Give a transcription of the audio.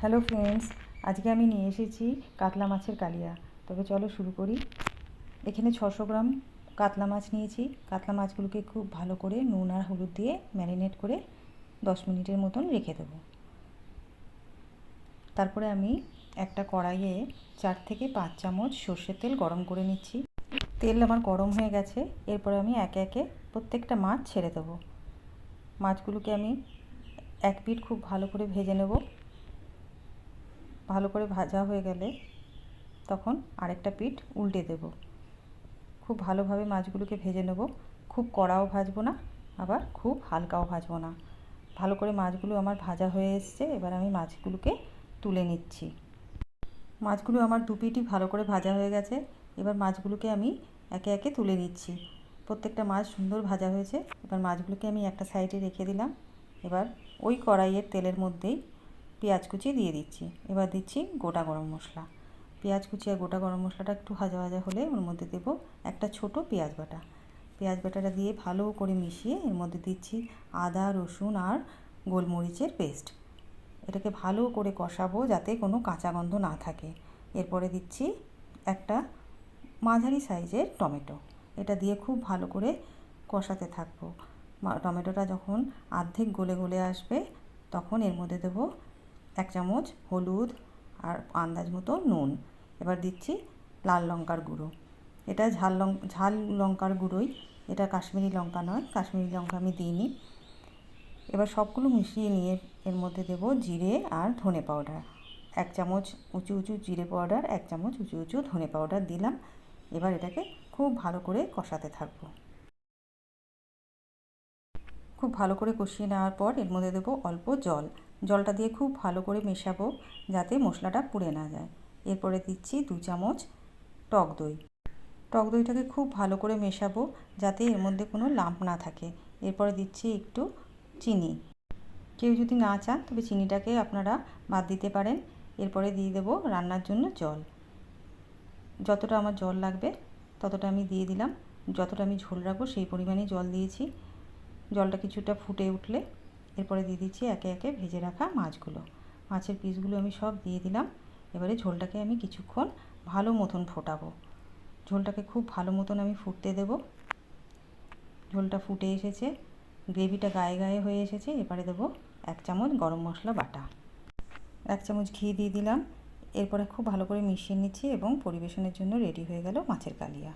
Hello friends, আজকে আমি নিয়ে এসেছি কাতলা মাছের কালিয়া। তবে চলো শুরু করি। এখানে 600 গ্রাম কাতলা মাছ নিয়েছি। কাতলা মাছগুলোকে খুব ভালো করে নুন আর হলুদ দিয়ে ম্যারিনেট করে 10 মিনিটের মতন রেখে দেবো। তারপরে আমি একটা কড়াইয়ে 4 থেকে 5 চামচ সর্ষের তেল গরম করে নিচ্ছি। তেল আমার গরম হয়ে গেছে। এরপরে আমি একে একে প্রত্যেকটা মাছ ছেড়ে দেবো। মাছগুলোকে আমি এক পিঠ খুব ভালো করে ভেজে নেব। ভালো করে ভাজা হয়ে গেলে তখন আরেকটা পিঠ উল্টে দেব। খুব ভালোভাবে মাছগুলোকে ভেজে নেব। খুব কড়াও ভাজবো না, আবার খুব হালকাও ভাজবো না। ভালো করে মাছগুলো আমার ভাজা হয়ে এসছে। এবার আমি মাছগুলোকে তুলে নিচ্ছি। মাছগুলো আমার দু পিঠই ভালো করে ভাজা হয়ে গেছে। এবার মাছগুলোকে আমি একে একে তুলে নিচ্ছি। প্রত্যেকটা মাছ সুন্দর ভাজা হয়েছে। এবার মাছগুলোকে আমি একটা সাইডে রেখে দিলাম। এবার ওই কড়াইয়ের তেলের মধ্যেই পেঁয়াজ কুচি দিয়ে দিচ্ছি। এবার দিচ্ছি গোটা গরম মশলা। পেঁয়াজ কুচি আর গোটা গরম মশলাটা একটু ভাজা ভাজা হলে ওর মধ্যে দেবো একটা ছোট পেঁয়াজ বাটা। পেঁয়াজ বাটাটা দিয়ে ভালো করে মিশিয়ে এর মধ্যে দিচ্ছি আদা, রসুন আর গোলমরিচের পেস্ট। এটাকে ভালো করে কষাবো যাতে কোনো কাঁচা গন্ধ না থাকে। এরপরে দিচ্ছি একটা মাঝারি সাইজের টমেটো। এটা দিয়ে খুব ভালো করে কষাতে থাকবো। টমেটোটা যখন অর্ধেক গলে গলে আসবে তখন এর মধ্যে দেবো 1 চামচ হলুদ আর আন্দাজ মতো নুন। এবার দিচ্ছি লাল লঙ্কার গুঁড়ো। এটা ঝাল লঙ্কার গুঁড়োই, এটা কাশ্মীরি লঙ্কা নয়। কাশ্মীরি লঙ্কা আমি দিইনি। এবার সবগুলো মিশিয়ে নিয়ে এর মধ্যে দেব জিরে আর ধনে পাউডার। 1 চামচ উঁচু উঁচু জিরে পাউডার, 1 চামচ উঁচু উঁচু ধনে পাউডার দিলাম। এবার এটাকে খুব ভালো করে কষাতে থাকবো। খুব ভালো করে কষিয়ে নেওয়ার পর এর মধ্যে দেবো অল্প জল। জলটা দিয়ে খুব ভালো করে মেশাবো যাতে মশলাটা পুড়ে না যায়। এরপরে দিচ্ছি 2 চামচ টক দই। টক দইটাকে খুব ভালো করে মেশাবো যাতে এর মধ্যে কোনো লাম্প না থাকে। এরপরে দিচ্ছি একটু চিনি। কেউ যদি না চান তবে চিনিটাকে আপনারা বাদ দিতে পারেন। এরপরে দিয়ে দেবো রান্নার জন্য জল। যতটা আমার জল লাগবে ততটা আমি দিয়ে দিলাম। যতটা আমি ঝোল রাখবো সেই পরিমাণেই জল দিয়েছি। জলটা কিছুটা ফুটে উঠলে এরপরে দিয়ে দিচ্ছি একে একে ভেজে রাখা মাছগুলো। মাছের পিসগুলো আমি সব দিয়ে দিলাম। এবারে ঝোলটাকে আমি কিছুক্ষণ ভালো মতন ফোটাবো। ঝোলটাকে খুব ভালো মতন আমি ফুটতে দেব। ঝোলটা ফুটে এসেছে, গ্রেভিটা গায়ে গায়ে হয়ে এসেছে। এবারে দেবো 1 চামচ গরম মশলা বাটা, 1 চামচ ঘি দিয়ে দিলাম। এরপরে খুব ভালো করে মিশিয়ে নিচ্ছি এবং পরিবেশনের জন্য রেডি হয়ে গেল মাছের কালিয়া।